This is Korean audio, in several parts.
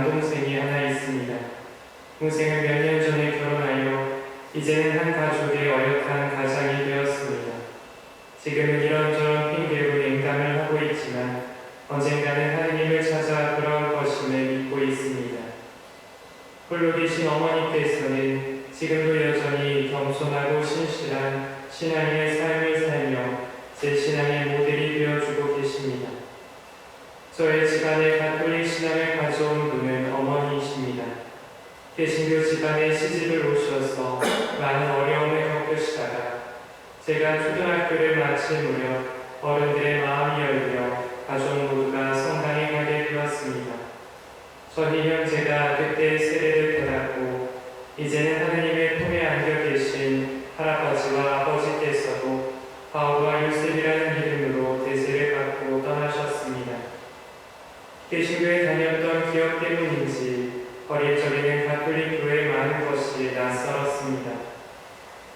남동생이 하나 있습니다. 동생은 몇 년 전에 결혼하여 이제는 한 가족의 어엿한 가장이 되었습니다. 지금은 이런저런 핑계로 냉담을 하고 있지만 언젠가는 하느님을 찾아 돌아올 것임을 믿고 있습니다. 홀로 계신 어머니께서는 지금도 여전히 겸손하고 신실한 신앙인의 삶을 살며 제 신앙의 모델이 되어주고 계십니다. 저의 집안에 가톨릭 신앙을 가져온 분은 어머니이십니다. 개신교 집안에 시집을 오셔서 많은 어려움을 겪으시다가 제가 초등학교를 마칠 무렵 어른들의 마음이 열려 가족 모두가 성당에 가게 되었습니다. 저희 형제가 그때 세례를 받았고 이제는 하느님의 품에 안겨 계신 할아버지와 아버지께서도 바울과 요셉이라는 이름으로 대세를 받고 떠나셨습니다. 개신교에 다녔던 기억 때문인지 어릴 적에는 가톨릭 교회에 많은 것이 낯설었습니다.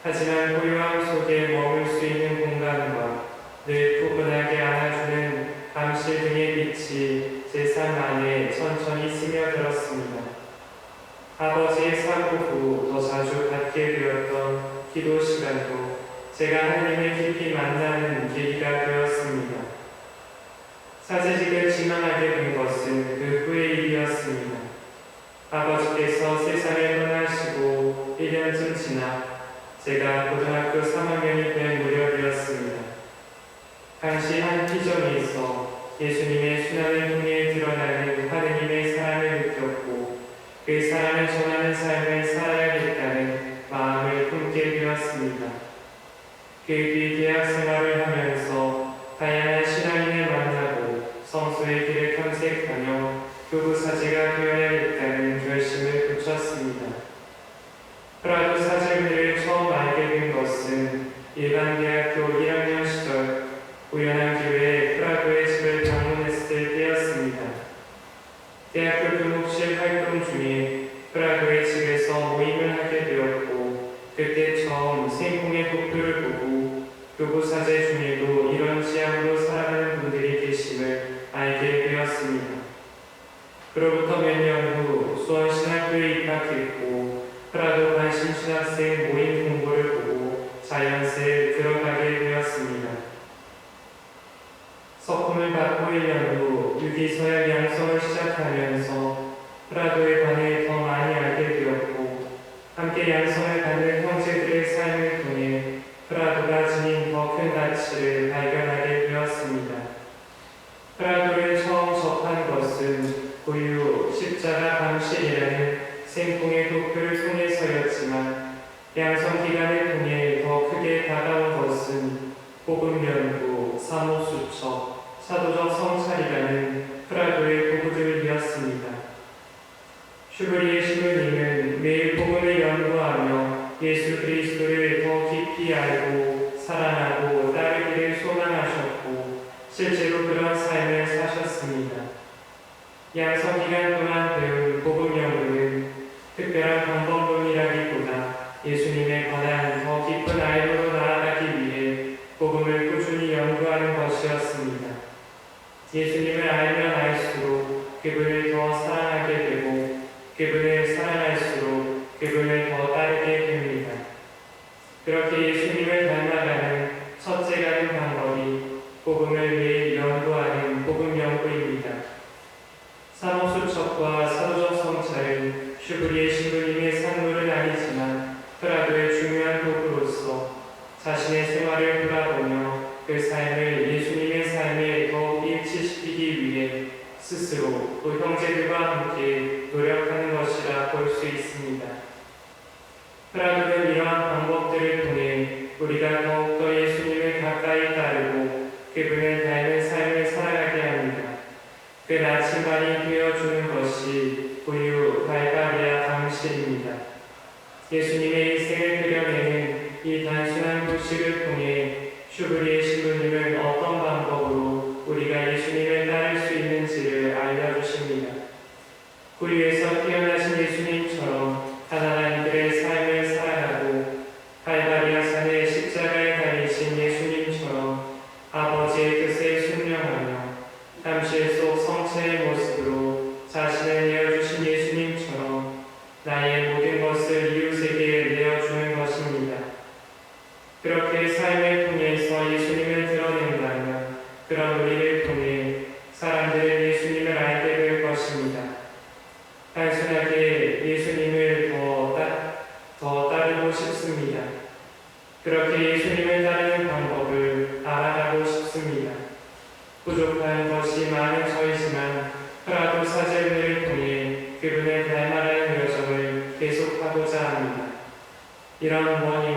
하지만 고요함 속에 머물 수 있는 공간과 늘 포근하게 안아주는 감실 등의 빛이 제 삶 안에 천천히 스며들었습니다. 아버지의 사고 후 더 자주 갖게 되었던 기도 시간도 제가 하느님을 깊이 만나는 계기가 되었습니다. 사제직을 지망하게 된 것은 그 후의 일이었습니다. 아버지께서 세상을 떠나시고 1년쯤 지나 제가 고등학교 3학년이 된 무렵이었습니다. 당시 한 피정에서 예수님의 순환을 통해 드러나는 하느님의 사랑을 느꼈고 그 사랑을 전하는 삶을 살아야겠다는 마음을 품게 되었습니다. 그 뒤 대학 생활을 하면서 다양한 신앙인을 만나고 성소의 길을 탐색하며 교부사제가 되어야겠다는 결심을 굳혔습니다. 프라도 사제문을 처음 알게 된 것은 일반 대학교 1학년 시절 우연한 기회에 프라도의 집을 방문했을 때였습니다. 대학교 교목실 활동 중에 프라도의 집에서 모임을 하게 되었고 그때 처음 생공의 도표를 보고 교부사제 중에도 이런 지향으로 살아가는 분들이 계심을 알게 되었습니다. 그로부터 몇 년 후 수원신학교에 입학했고 프라도 관심신학생 모임 공고를 보고 자연스레 들어가게 되었습니다. 석훈을 받고 1년 후 유기서양 양성을 시작하면서 프라도에 관해 더 많이 알게 되었고 함께 양성을 받는 형제들의 삶을 통해 프라도가 지닌 더 큰 가치를 발견하게 되었습니다. 프라도를 처음 접한 것은 고유 십자가 감실이라는 생공의 도표를 통해서였지만 양성 기간을 통해 더 크게 다가온 것은 복음 연구, 사모수첩, 사도적 성찰이라는 프라도의 도구들이었습니다. 슈브리의 신부님은 매일 복음을 연구하며 예수 그리스도를 더 깊이 알고 사랑하고 따르기를 소망하셨고 실제로 그런 삶을 사셨습니다. 양성 기간 동안 배운 복음 연구는 특별한 방법론이라기보다 예수님에 관한 더 깊은 알고로 나아가기 위해 복음을 꾸준히 연구하는 것이었습니다. 예수님을 알면 알수록 그분을 더 사랑하게 되고 그분을 사랑할수록 그분을 더 따르게 됩니다. 그렇게 예수님을 닮아가는 첫째 가는 방법이 복음을 매일 연구하는 복음 연구입니다. 사모수첩과 사도적 성찰은 슈브리의 신부님의 산물은 아니지만 프라도의 중요한 도구로서 자신의 생활을 돌아보며 그 삶을 예수님의 삶에 더욱 일치시키기 위해 스스로 또 형제들과 함께 노력하는 것이라 볼 수 있습니다. 프라도는 이러한 방법들을 통해 우리가 더욱더 예수님을 가까이 따르고 그분을 닮은 삶을 살아가게 합니다. 그 나침반이 되어주는 것이 부유 갈바리아 감실입니다. 예수님의 일생을 그려내는 이 단순한 구식을 통해 슈브리의 신부님은 어떤 방법으로 우리가 예수님을 따를 수 있는지를 알려주십니다. 구유에서 태어나신 예수님처럼 가난한들의 삶을 살아가고 갈바리아 산의 십자가에 달리신 예수님처럼 아버지의 뜻에 순명하며 감실 속 성체의 모습으로 자신을 내어주신 단순하게 예수님을 더 따르고 싶습니다. 그렇게 예수님을 따르는 방법을 알아가고 싶습니다. 부족한 것이 많은 저이지만 프라도 사제회를 통해 그분을 닮아가는 여정을 계속하고자 합니다. 이런 원인